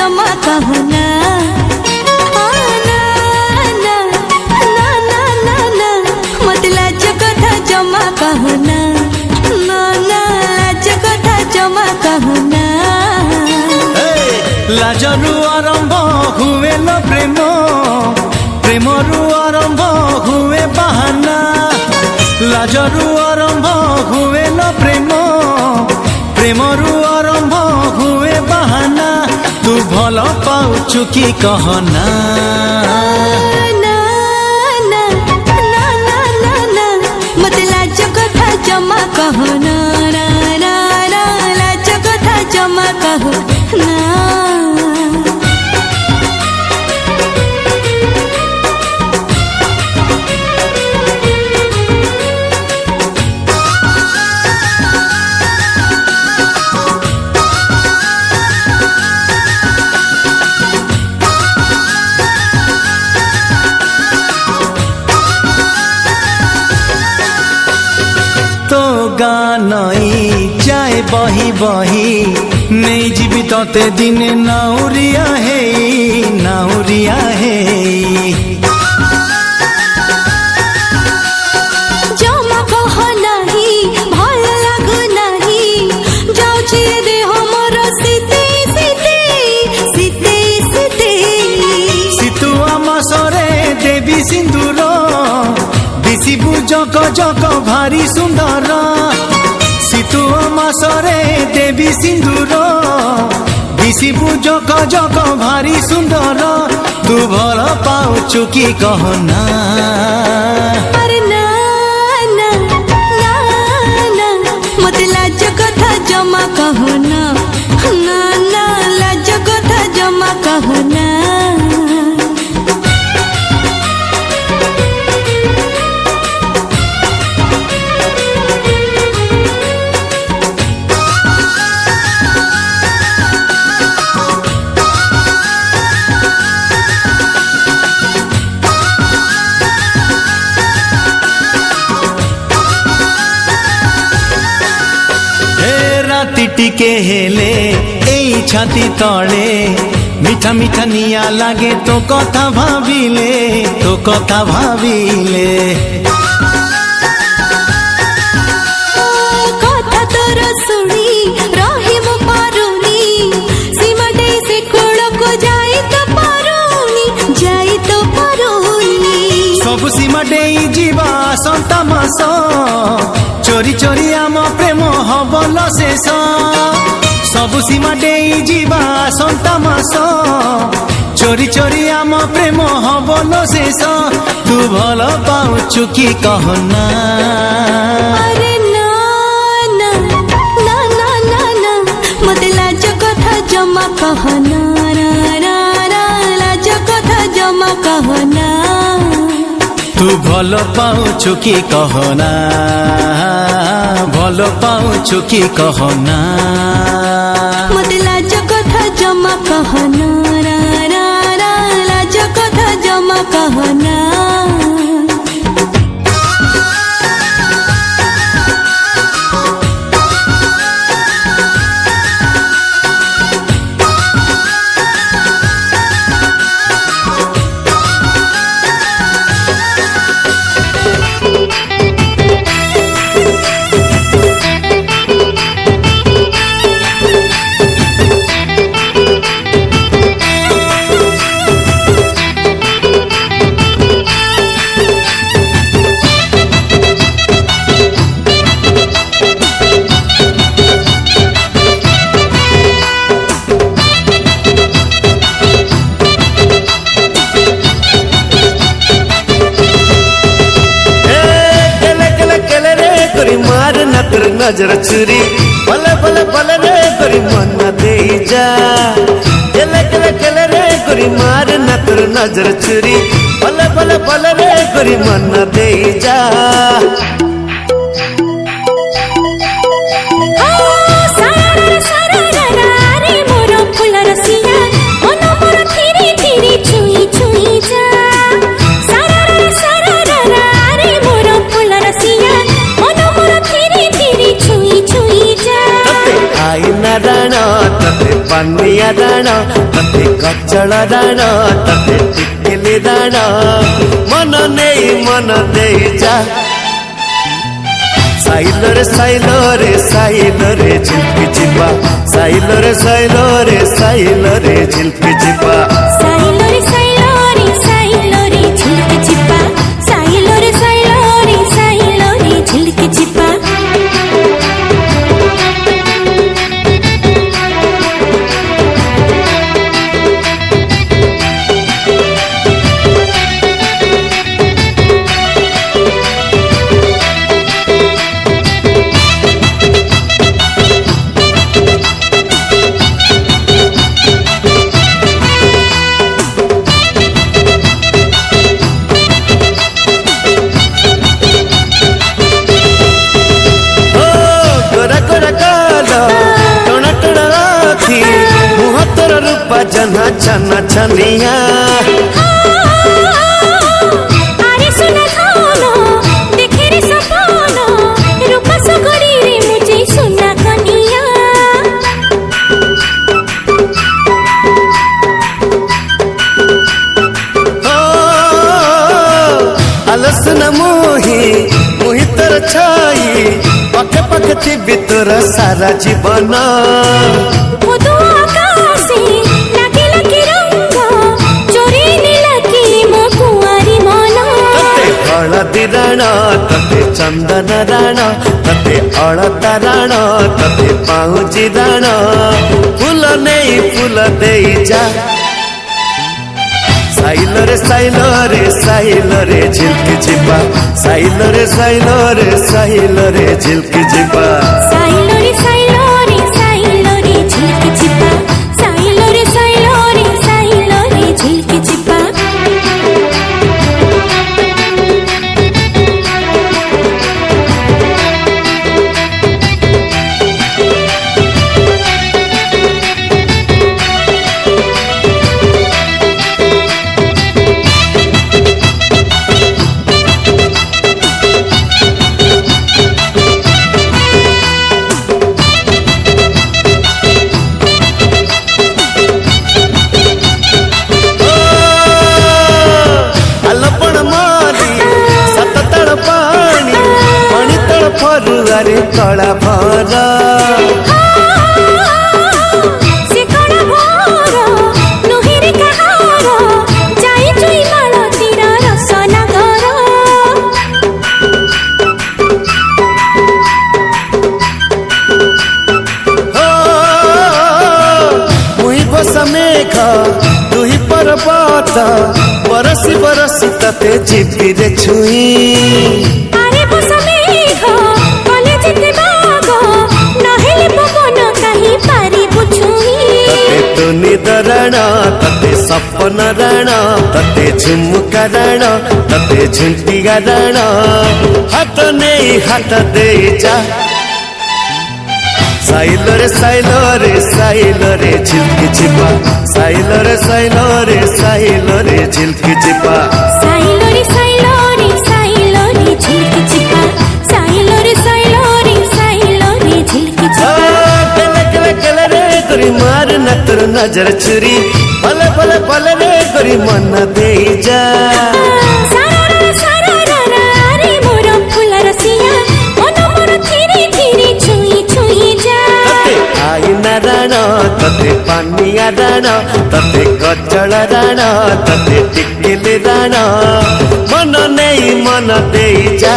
जमा कहना मत लाज कथा जमा कहना लाज कथा जमा कहना लाजरू आरंभ हुए न प्रेम प्रेमरू आरंभ हुए बाहाना लाजरू आरंभ हुए न प्रेम प्रेमरू आरंभ हुए बाहाना तू भल पाउछु कि कहना मत लाज कथा जमा कहना लाज कथा जमा कहना गानई जाए बही बही नहीं जीवी तते दिने नाउरिया हे नाउरिया हे जमा कह नहीं भल लागु नहीं जाउची देह मोर सीते सीते सीते सीते सितुआ मासरे देवी सिंदूर दिसिबु जक जक भारी सुंदर सितुआ मासरे देवी सिंदूर दिसिबु जक जक भारी सुंदर तू भल पाउछु कि कहना अरे ना ना ना ना मत लाज कथा जमा कहना ना ना लाज कथा जमा कहना टिके हेले एई छाती तले मीठा मीठा निया लागे तो कथा भाविले तो कथा भाविले कथा तोर सुनी रही मु पारुनी सीमा दे से कोड़ को जाई तो पारुनी सब सीमा दे जीवा संता मास चोरी चोरी आम प्रेम हबल शेष सब सीमा दे जीवा संता मास चोरी चोरी आम प्रेम हबल शेष तू भल पाउछु कि कहना अरे ना ना ना ना ना ना मत लाज कथा जमा कहना लाज कथा जमा कहना तू भल पाउछु कि कहना भल पाउछु कि कहना मत लाज कथा जमा कहना लाज कथा जमा कहना नजर चुरी भले भले भले रे गोरी मन दे जा केले केले केले रे गोरी मार न तोर नजर चुरी भले भले भले रे गोरी मन दे जा ରାଣ ତତେ ପାନିଆ ରାଣ ତତେ କଚଳ ରାଣ ତତେ ଟିକିଲି ରାଣ ମନ ଦେଇ ଯା ସାଇଲରେ ସାଇଲରେ ସାଇଲରେ ଝିଲ୍ପି ଯିବା ସାଇଲରେ ସାଇଲରେ ସାଇଲରେ ଝିଲ୍ପି ଯିବା ସାଇଲୋରେ ସାଇଲୋରେ ସାଇଲୋରେ ଝିଲ୍କି ଯିବା ସାଇଲୋରେ ସାଇଲୋରେ ସାଇଲୋରେ ଝିଲ୍କି ଯିବା जना छना छनिया आरे सुना खानो देखे रे सपनो रूपा सगड़ी रे मुझे सुना कनिया अलस न मुही तर छाई पखे पखे थी तोर सारा जीवन हळदी राण तते चंदन राण तते अलता राण तते पाउजी राण फूल देई जा साइलरे साइलरे साइलरे झिल्की जिबा साइलरे साइलरे साइलरे झिल्की जिबा साइलोरे साइलोरे साइलोरे झिल्की जिबा साइलोरे साइलोरे साइलोरे झिल्की जिबा फरुआरे कला भर से कला भर नुहिरे कहार जाई चुई मालतीर रसनगर मुही बस मेघ दुही पर्वत बरसी बरसी तते जिबी रे छुई निदरण तते सपन रण तते झुमका रण तते झुंटिया रण हाथ दे जा साइलरे साइलरे साइलरे झिल्की जिबा साइलरे साइलरे साइलरे झिल्की जिबा साइलोरे साइलोरे साइलोरे झिल्की जिबा साइलोरे साइलोरे साइलोरे झिल्की जिबा कले रे करी मार न तोर नजर छुरी भले भले भले रे करी मन दे जा रे मोर फूल रसिया मन मोर धीरे धीरे छुई छुई जा आई नारायण तते पानिया राण तते कचल राण तते टिकिली राण मन दे जा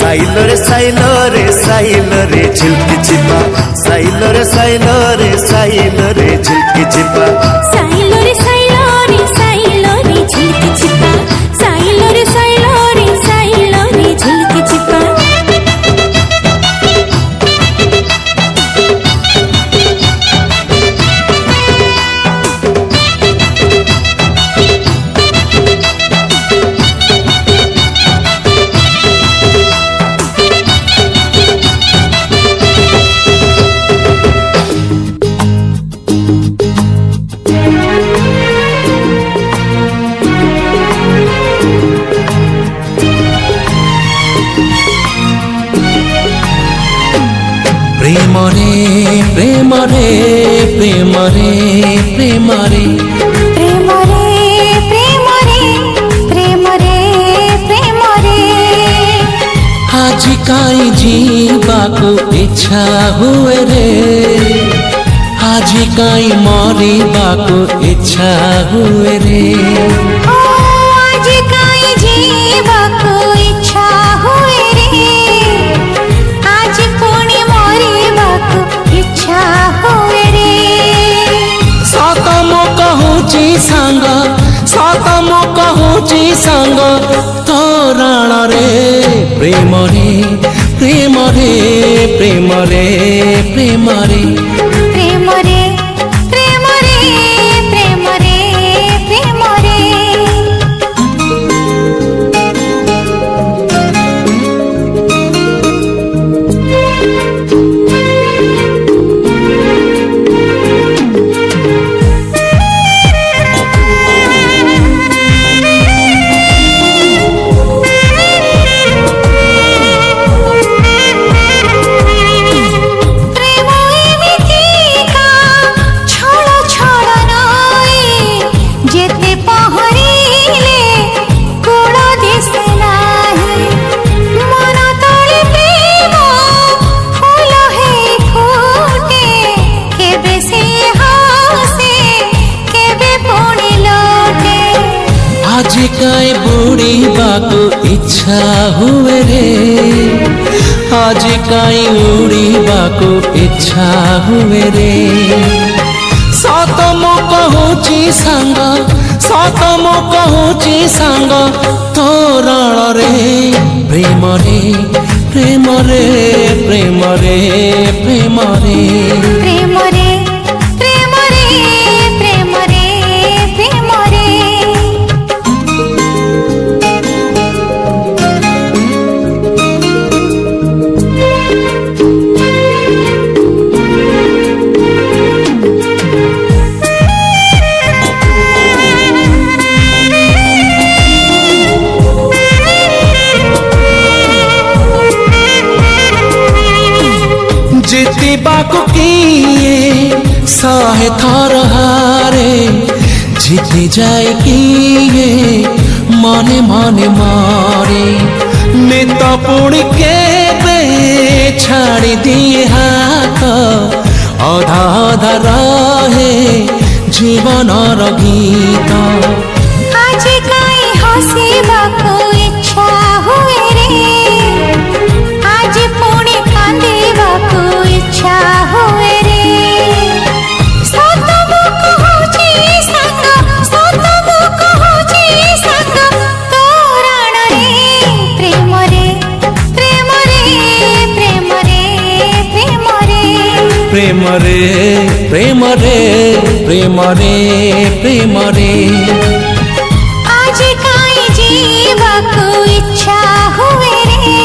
साइलरे साइलरे साइलरे झिल्की जिबा साइलरे साइलरे साइलरे झिल्की जिबा साइलोरे साइलोरे साइलोरे झिल्की जिबा साइलोरे साइलोरे साइलोरे झिल्की जिबा ପ୍ରେମ ରେ ପ୍ରେମ ରେ ପ୍ରେମ ରେ ପ୍ରେମ ରେ ପ୍ରେମ ରେ ପ୍ରେମ ରେ ପ୍ରେମ ରେ ଆଜି କାଇଁ ଯିବାକୁ ଇଚ୍ଛା ହୁଏ ରେ ଆଜି କାଇଁ ମରିବାକୁ ଇଚ୍ଛା ହୁଏ ରେ ଓ ଆଜି କାଇଁ ଯିବାକୁ ଇଚ୍ଛା ହୁଏ ରେ ଆଜି ପୁଣି ମରିବାକୁ ଇଚ୍ଛା ହୁଏ ରେ ସତ ମୁଁ କହୁଛି ସାଙ୍ଗ ସତ ମୁଁ କହୁଛି ସାଙ୍ଗ ତୋରାଣରେ ପ୍ରେମ ରେ ପ୍ରେମ ରେ ପ୍ରେମ ରେ ପ୍ରେମ ରେ ପ୍ରେମ ରେ ପ୍ରେମ ରେ ପ୍ରେମ ରେ ପ୍ରେମ ରେ ପ୍ରେମ ଏମିତିକା ଛଳ ଛଳ ନଈ ଯେତେ ପହଁରିଲେ କୂଳ ଦିଶେ ନାହିଁ ମନ ତଳେ ପ୍ରେମ ଫୁଲ ହେଇ ଫୁଟେ କେବେ ସେ ହସେ କେବେ ପୁଣି ଲୋଟେ ଆଜି କାଇଁ ବୁଡ଼ିବାକୁ ଇଚ୍ଛା ହୁଏ ରେ ଆଜି କାଇଁ ଉଡ଼ିବାକୁ ଇଚ୍ଛା ହୁଏ ରେ ସତ ମୁଁ କହୁଛି ସାଙ୍ଗ ସତ ମୁଁ କହୁଛି ସାଙ୍ଗ ତୋରାଣରେ ପ୍ରେମ ରେ ପ୍ରେମ ରେ ପ୍ରେମ ରେ ପ୍ରେମ ରେ ପ୍ରେମ ରେ ପ୍ରେମ ରେ ପ୍ରେମ ରେ ପ୍ରେମ ରେ ଜିତିବାକୁ କିଏ ଶହେ ଥର ହାରେ ଜିତି ଯାଏ କିଏ ମନେ ମନେ ମରେ ନିତ ପୁଣି କେବେ ଛାଡ଼ି ଦିଏ ହାତ ଅଧା ଅଧା ରହେ ଜୀବନର ଗୀତ ଆଜି କାଇଁ ହସିବାକୁ ଇଚ୍ଛା ହୁଏ ରେ ଆଜି ପୁଣି କାନ୍ଦିବାକୁ ଇଚ୍ଛା ହୁଏ ରେ ସତ ମୁଁ କହୁଛି ସାଙ୍ଗ ସତ ମୁଁ କହୁଛି ସାଙ୍ଗ ତୋରାଣରେ ପ୍ରେମ ରେ ପ୍ରେମ ରେ ପ୍ରେମ ରେ ପ୍ରେମ ରେ ପ୍ରେମ ରେ ପ୍ରେମ ରେ ପ୍ରେମ ରେ ପ୍ରେମ ରେ ଆଜି କାଇଁ ଯିବାକୁ ଇଚ୍ଛା ହୁଏ ରେ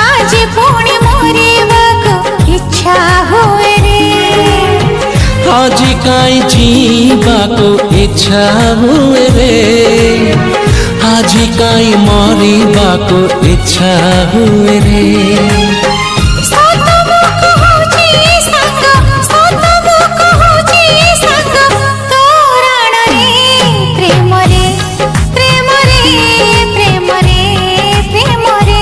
ଆଜି ପୁଣି ମରିବାକୁ ଇଚ୍ଛା ହୁଏ ରେ ଆଜି କାଇଁ ଯିବାକୁ ଇଚ୍ଛା ହୁଏ ରେ ଆଜି କାଇଁ ମରିବାକୁ ଇଚ୍ଛା ହୁଏ ରେ ସତ ମୁଁ କହୁଛି ସାଙ୍ଗ ସତ ମୁଁ କହୁଛି ସାଙ୍ଗ ତୋରାଣରେ ପ୍ରେମ ରେ ପ୍ରେମ ରେ ପ୍ରେମ ରେ ପ୍ରେମ ରେ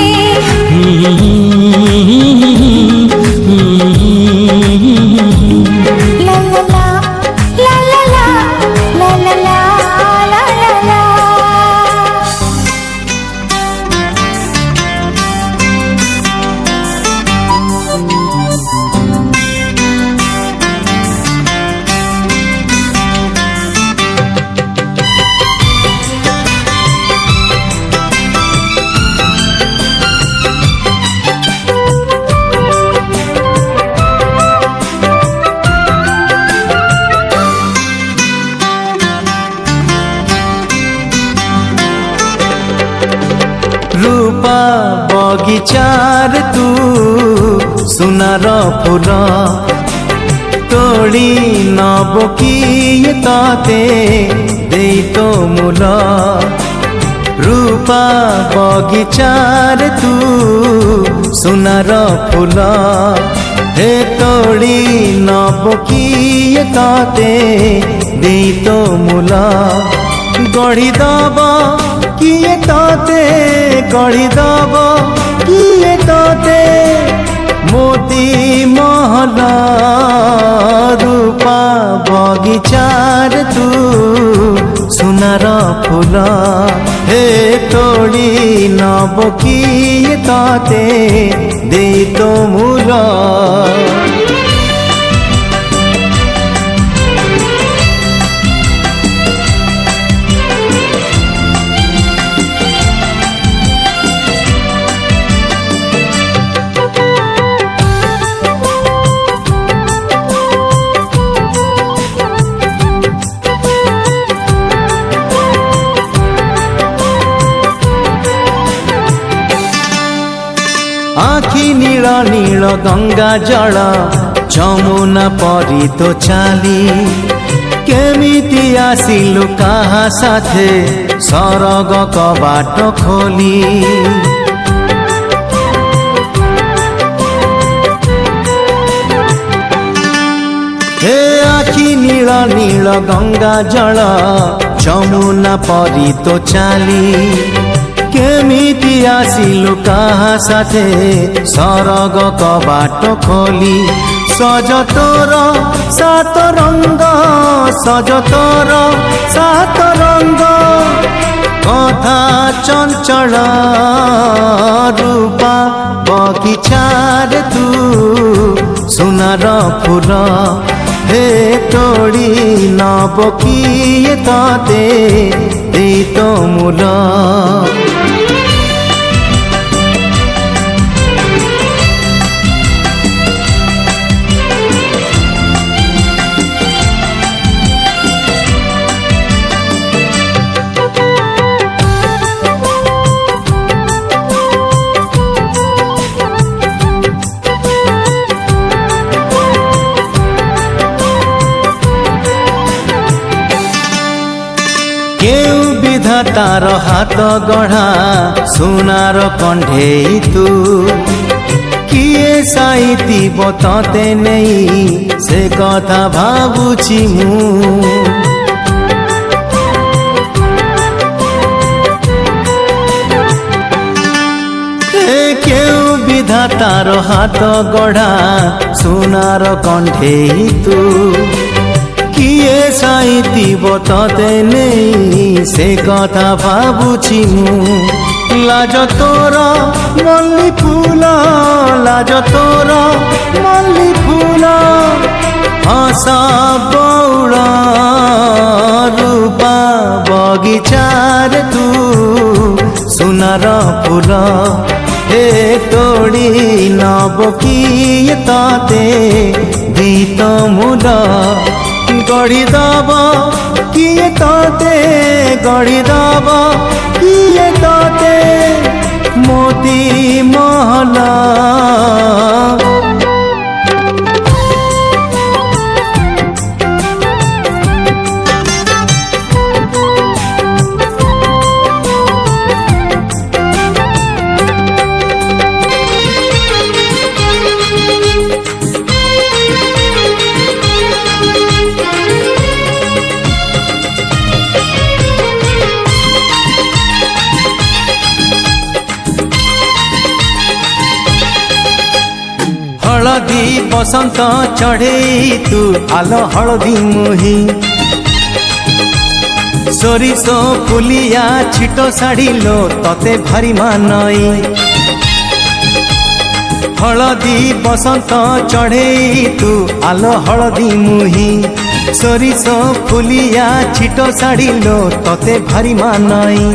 ଲା ଲା ଲା ଲା ଲା ଲା ଲା ଲା ଲା ଲା ଲା रूपा बगिचार तू सुनार फूल तोड़ी नब किए ताते देई तो मूल रूपा बगिचार तू सुनार फूल हे तोड़ी नब किए ताते दे तो मूला गढ़ी दब किए ताते गढ़ी दब किए ताते मोती महला रूपा बगीचार तू सुनार फूल हे तोड़ी नब किए ताते दे तो मूल आखि नील नील गंगा जल जमुना परी तो चाली केमिति आसिलु काहा साथे सरग कबाट खोली हे आखि नील नील गंगा जल जमुना परी तो चाली केमिति आसिलु काहा साथे सरग कबाट खोली सज तोर सात रंग सज तोर सात रंग कथा चंचल रूपा बगीचार तू सुनार फूल हे तोड़ी नब किए ताते दे तो मूल केउ विधातार हाथ गढ़ा सुनार कंढे तू किए साइती बतते नहीं से कथा भावुची मु केउ विधातार हाथ गढ़ा सुनार कंढे तू किए साइती बतते नहीं से कथा भावुची मु लाज तोर मल्ली फूल लाज तोर मल्ली फूल हसा बौड़ रूपा बगीचार तू सुनार फूल हे तोड़ी नब किए ताते गीत मूल गढ़ी दब किए ताते गढ़ी दब किए ताते मोती महला हलदी बसंत चढ़े तू आलो हलदी मुही सोरिष फुलिया छिटो साड़िलो तते भारी मानई हलदी बसंत चढ़े तू आलो हलदी मुही सोरिष फुलिया छिटो साड़िलो तते भारी मानई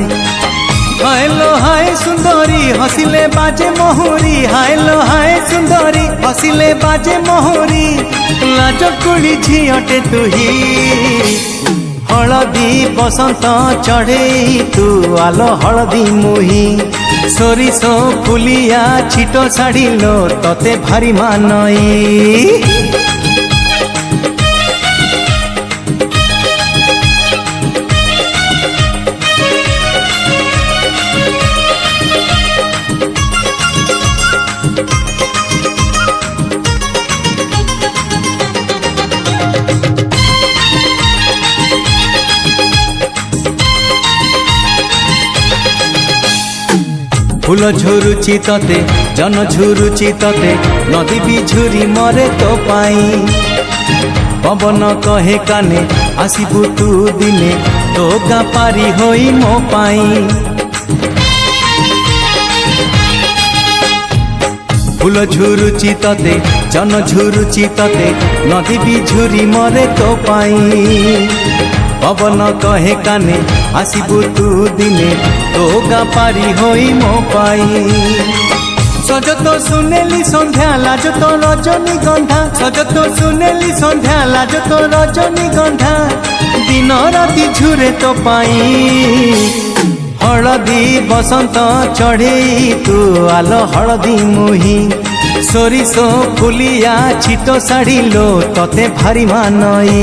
हायलो हाय सुंदरी हसिले बाजे मोहरी हायलो हाय सुंदरी हसिले बाजे मोहरी लाज कुड़ी झियटे तुही हलदी बसंत चढ़े तू आलो हलदी मुही सोरिष फुलिया छिटो साड़िलो तते भारी मानई ফুল ঝুরুচি ততে জন ঝুরুচি ততে নদী বি ঝুরি মরে তো পাই পবন কহে কানে আসিবু তু দিনে তো গা পারি হই মো পাই ফুল ঝুরুচি ততে জন ঝুরুচি ততে নদী বি ঝুরি মরে তো পাই পবন কহে কানে আসিবু তু দিনে তো গা পারি হই মো পাই সজত শুনেলি সন্ধ্যা লাজত রজনীগন্ধা সজত শুনেলি সন্ধ্যা লাজত রজনীগন্ধা দিন রাতি ঝুরে তো পাই হলদি বসন্ত চढ़ेई তু আলো হলদি মুহি সরিষ ফুলিয়া ছিট শাড়িলো ততে ভারি মানই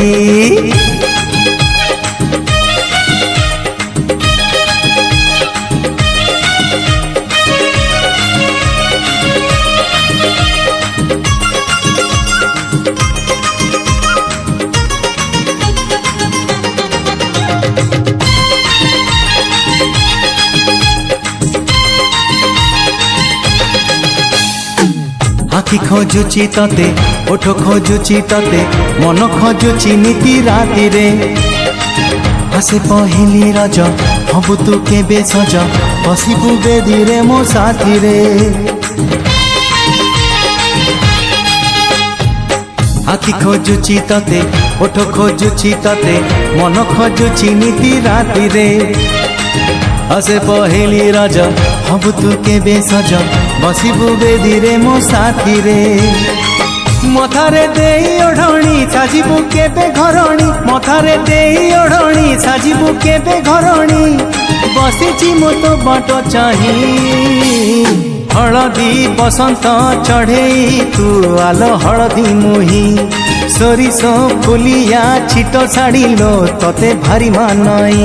আখি খোঁজুচি ততে ওঠ খোঁজুচি ততে মন খোঁজুচি নিতি রাতিরে হাসে পহিলি রজ হবু তু কেবে সজ বসিবু বেদিরে মো সাথীরে আখি খোঁজুচি ততে ওঠ খোঁজুচি ততে মন খোঁজুচি নিতি রাতিরে হাসে পহিলি রজ হবু তু কেবে সজ বসিবু বেদিরে মো সাথীরে মথারে দেই ওঢ়ণী সাজিবু কেবে ঘরণী মথারে দেই ওঢ়ণী সাজিবু কেবে ঘরণী বসিছি মো তো বাট চাহি হলদি বসন্ত চढ़ेई তু আলো হলদি মুহি সরিষ ফুলিয়া ছিট শাড়িলো ততে ভারি মানই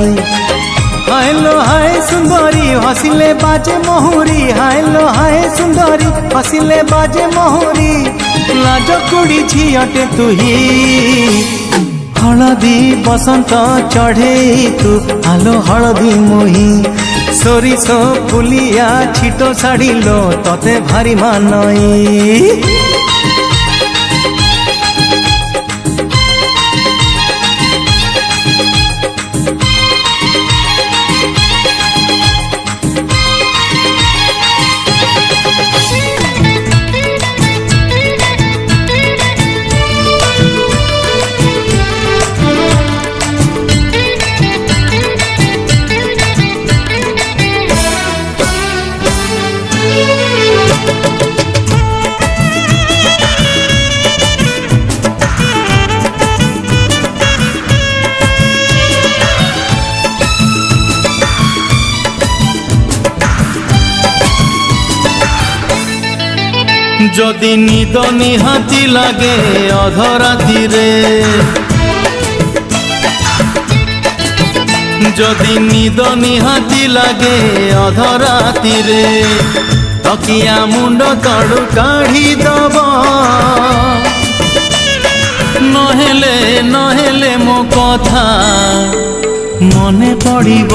হাইলো হায় সুন্দরী হসিলে বাজে মহুরি হাইলো হায় সুন্দরী হসিলে বাজে মহুরি লাজ কুড়ি ঝিয়টে তুহি হলদি বসন্ত চढ़ेई তু আলো হলদি মুহি সরিষ ফুলিয়া ছিট শাড়িলো ততে ভারি মানই যদি নিদ নিহাতি লাগে অধরাতিরে যদি নিদ নিহাতি লাগে অধরাতিরে তকিয়া মুন্ড তড়ু কাঢ়ি দব নহেলে নহেলে মো কথা মনে পড়িব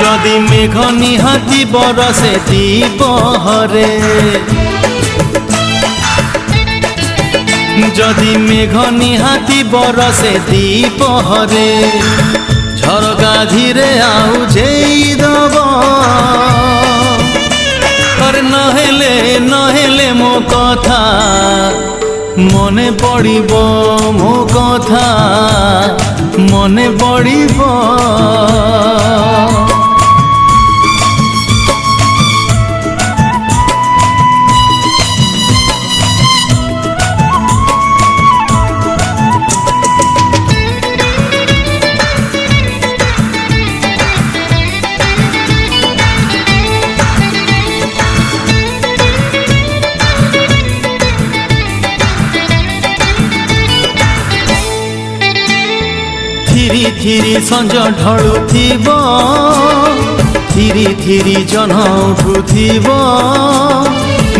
যদি মেঘ নিহাতি বরসে দ্বিপহরে যদি মেঘ নিহাতি বরসে দ্বিপহরে ঝরকা ধীরে আউঝেই দব নহেলে নহেলে মো কথা মনে পড়িব মো কথা মনে পড়িব ଥିରି ଥିରି ସଞ୍ଜ ଢଳୁଥିବ ଥିରି ଥିରି ଜହ୍ନ ଉଠୁଥିବ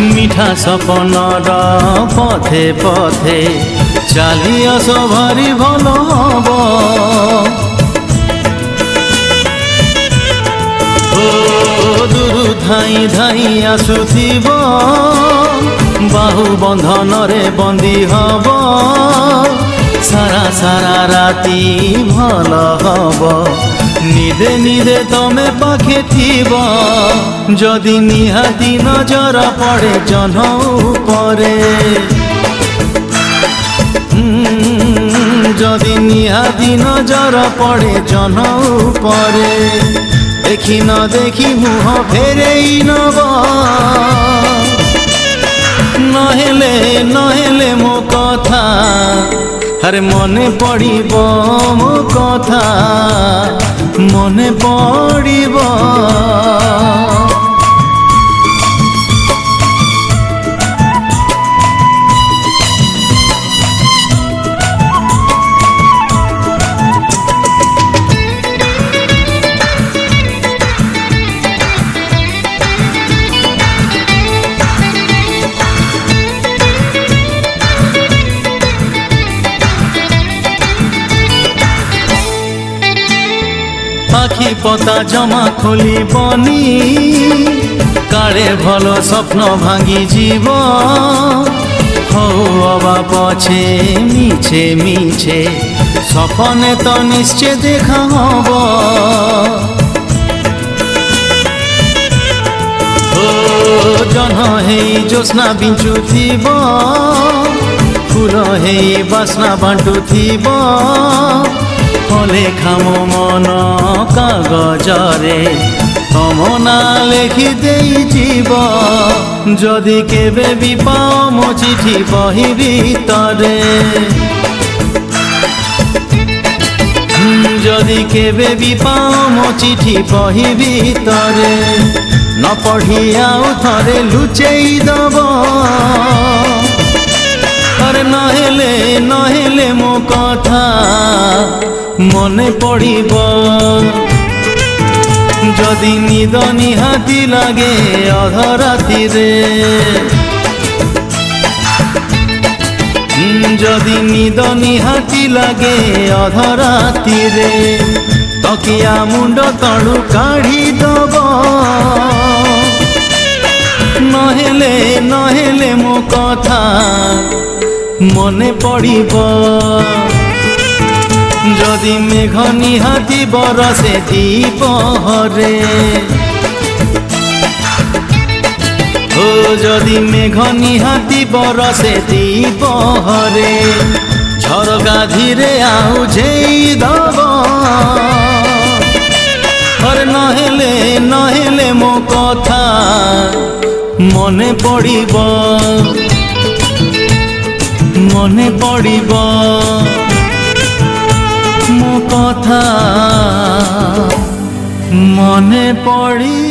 ମିଠା ସପନର ପଥେ ପଥେ ଚାଲି ଆସ ଭାରି ଭଲ ହବ। ଦୂରୁ ଧାଇଁ ଧାଇଁ ଆସୁଥିବ ବାହୁ ବନ୍ଧନରେ ବନ୍ଦୀ ହବ ସାରା ସାରା ରାତି ଭଲ ହବ ନିଦେ ନିଦେ ତମେ ପାଖେ ଥିବ ଯଦି ନିହାତି ନଜର ପଡ଼େ ଜହ୍ନ ଉପରେ যদি নিহাতি নজর পড়ে জহ্ন উপরে দেখি ন দেখি মুহ ফেরেই নব নহেলে নহেলে মো কথা আরে মনে পড়িব মো কথা মনে পড়িব আখি পতা জমা খোলিবনি কাଳେ ভাল স্বপ্ন ভাঙি যাব হও অবা পছে মিছে মিছে স্বপ্নে তো নিশ্চয় দেখা হব ও জহ্ন হেই জ্যোৎস্না বিঞ্চুথিব ফুল হেই বাসনা বাଣ୍ଟୁଥିବ লেখা মো মন কাগজরে তম না লেখি দেই যাব যদি কেবে বি পাও মো চিঠি বহি ভিতরে যদি কেবে বি পাও মো চিঠি বহি ভিতরে ন পঢ়ি আউ থরে লুচেই দব আরে নহেলে নহেলে মো কথা মনে পড়িব যদি নিদ নিহাতি লাগে অধরাতিরে যদি নিদ নিহাতি লাগে অধরাতিরে তকিয়া মুন্ড তଳୁ কাঢ়ি দব নহেলে নহেলে মো কথা মনে পড়িব যদি মেঘ নিহাতি বরসে দ্বীপহরে ও যদি মেঘ নিহাতি বরসে দ্বীপহরে ঝরকা ধীরে আউঝেই দব আরে নহেলে নহেলে মো কথা মনে পড়িব মনে পড়িব মো কথা মনে পড়ি